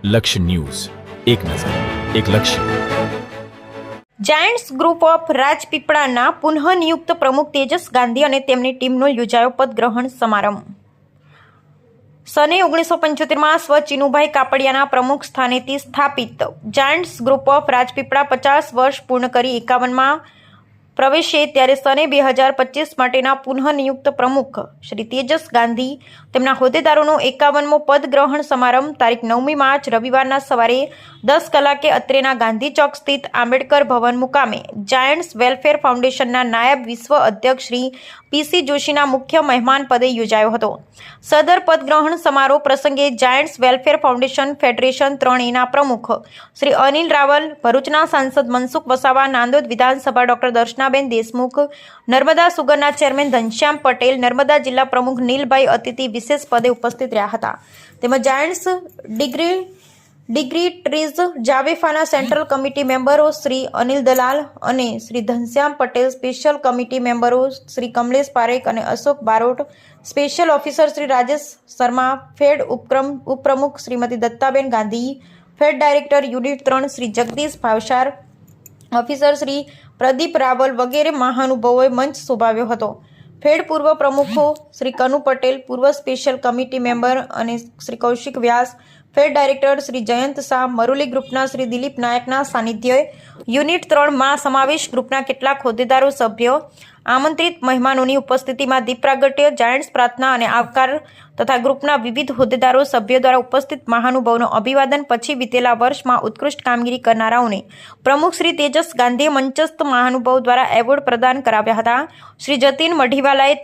લક્ષ્ય ન્યૂઝ, એક નજર, એક લક્ષ્ય. જાયન્ટ્સ ગ્રુપ ઓફ રાજપીપળાના પુનઃનિયુક્ત પ્રમુખ તેજસ ગાંધી અને તેમની ટીમનો યોજાયો પદગ્રહણ સમારંભ. સને 1975માં સ્વ ચિનુભાઈ કાપડિયાના પ્રમુખ સ્થાનેથી સ્થાપિત જાયન્ટ્સ ગ્રુપ ઓફ રાજપીપળા 50 વર્ષ પૂર્ણ કરી 51માં પ્રવેશે ત્યારે સને 2025 માટેના પુનઃનિયુક્ત પ્રમુખ શ્રી તેજસ ગાંધી તેમના હોદ્દેદારોનો 51મો પદગ્રહણ સમારંભ તારીખ 9મી માર્ચ રવિવારના સવારે 10 કલાકે અત્રેના ગાંધી ચોક સ્થિત આંબેડકર ભવન મુકામે જાયન્ટ્સ વેલફેર ફાઉન્ડેશનના નાયબ વિશ્વ અધ્યક્ષ શ્રી પીસી જોશીના મુખ્ય મહેમાન પદે યોજાયો હતો. સદર પદગ્રહણ સમારોહ પ્રસંગે જાયન્ટ્સ વેલફેર ફાઉન્ડેશન ફેડરેશન 3Aના પ્રમુખ શ્રી અનિલ રાવલ, ભરૂચના સાંસદ મનસુખ વસાવા, નાંદોદ વિધાનસભા ડોક્ટર દર્શનાબેન દેશમુખ, નર્મદા સુગરના ચેરમેન ઘનશ્યામ પટેલ, નર્મદા જિલ્લા પ્રમુખ નીલભાઈ અતિથિ વિશેષ પદે ઉપસ્થિત રહ્યા હતા. તેમજ જાયન્ટ્સ ડિગ્રીટરીઝ જાવેફાના સેન્ટ્રલ કમિટી મેમ્બરો શ્રી અનિલ દલાલ અને શ્રી ઘનશ્યામ પટેલ, સ્પેશિયલ કમિટી મેમ્બરો શ્રી કમલેશ પારેખ અને Ashok Barot, special officer Shri Rajesh Sharma, fed ઉપપ્રમુખ Shrimati Dattaben Gandhi, fed director unit 3 Shri Jagdish Bhavsar, officer Shri Pradeep Raval વગેરે મહાનુભાવોએ મંચ શોભાવ્યો હતો. ફેડ પૂર્વ પ્રમુખો શ્રી કનુ પટેલ, પૂર્વ સ્પેશિયલ કમિટી મેમ્બર અને શ્રી કૌશિક વ્યાસ, ફેડ ડાયરેક્ટર શ્રી જયંત શાહ, મરુલી ગ્રુપના શ્રી દિલીપ નાયકના સાનિધ્યએ યુનિટ 3માં સમાવેશ ગ્રુપના કેટલાક હોદ્દેદારો, સભ્યો, આમંત્રિત મહેમાનોની ઉપસ્થિતિમાં દીપ પ્રાગટ્ય, જાયન્ટ્સ પ્રાર્થના અને આવકાર તથા ગ્રુપના વિવિધ હોદ્દેદારો, સભ્યો દ્વારા ઉપસ્થિત મહાનુભાવોનો અભિવાદન પછી વિતેલા વર્ષમાં ઉત્કૃષ્ટ કામગીરી કરનારાઓને પ્રમુખ શ્રી તેજસ ગાંધીએ મંચસ્થ મહાનુભાવો દ્વારા એવોર્ડ પ્રદાન કરાવ્યા હતા. શ્રી જતીન મઢીવાલાએ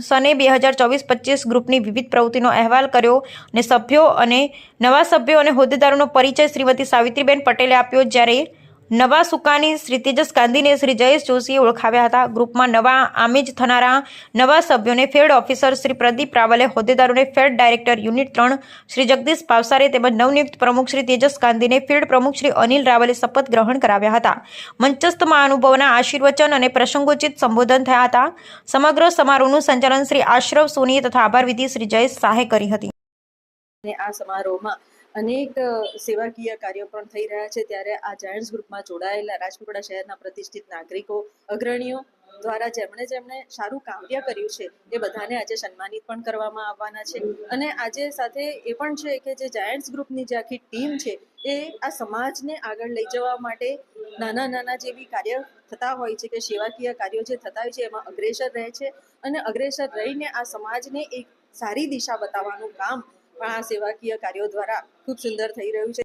સને 2024-25 ગ્રુપની વિવિધ પ્રવૃત્તિનો અહેવાલ કર્યો અને સભ્યો અને નવા સભ્યો અને હોદ્દેદારોનો પરિચય શ્રીમતી સાવિત્રીબેન પટેલે આપ્યો, જ્યારે નવા સુકાની શ્રી તેજસ ગાંધીને શ્રી જયેશ જોશીએ ઓળખાવ્યા હતા. ગ્રુપમાં નવા આમેજ થનારા નવા સભ્યોને ફેડ ઓફિસર શ્રી પ્રદીપ રાવલે, હોદ્દેદારોને fed director unit 3 Shri Jagdish ભાવસારે તેમજ નવનિયુક્ત પ્રમુખ શ્રી તેજસ ગાંધીને ફેડ પ્રમુખ શ્રી અનિલ રાવલે શપથ ગ્રહણ કરાવ્યા હતા. મંચસ્થ મહાનુભાવોના આશીર્વચન અને પ્રસંગોચિત સંબોધન થયા હતા. સમગ્ર સમારોહનું સંચાલન શ્રી આશ્રવ સોનીએ તથા આભાર વિધિ શ્રી જયેશ શાહે કરી હતી. આ સમારોહમાં અનેક સેવાકીય કાર્યો પણ થઈ રહ્યા છે. ત્યારે આ જાયન્ટ્સ ગ્રુપમાં જોડાયેલા રાજપીપળા શહેરના પ્રતિષ્ઠિત નાગરિકો, અગ્રણીઓ દ્વારા જેમણે સારું કાવ્ય કર્યું છે એ બધાને આજે સન્માનિત પણ કરવામાં આવવાના છે. અને આજે સાથે એ પણ છે કે જે જાયન્ટ્સ ગ્રુપની જે આખી ટીમ છે એ આ સમાજને આગળ લઈ જવા માટે નાના જે બી કાર્ય થતા હોય છે, કે સેવાકીય કાર્યો જે થતા હોય છે એમાં અગ્રેસર રહે છે અને અગ્રેસર રહીને આ સમાજને એક સારી દિશા બતાવવાનું કામ પણ આ સેવાકીય કાર્યો દ્વારા ખૂબ સુંદર થઈ રહ્યું છે.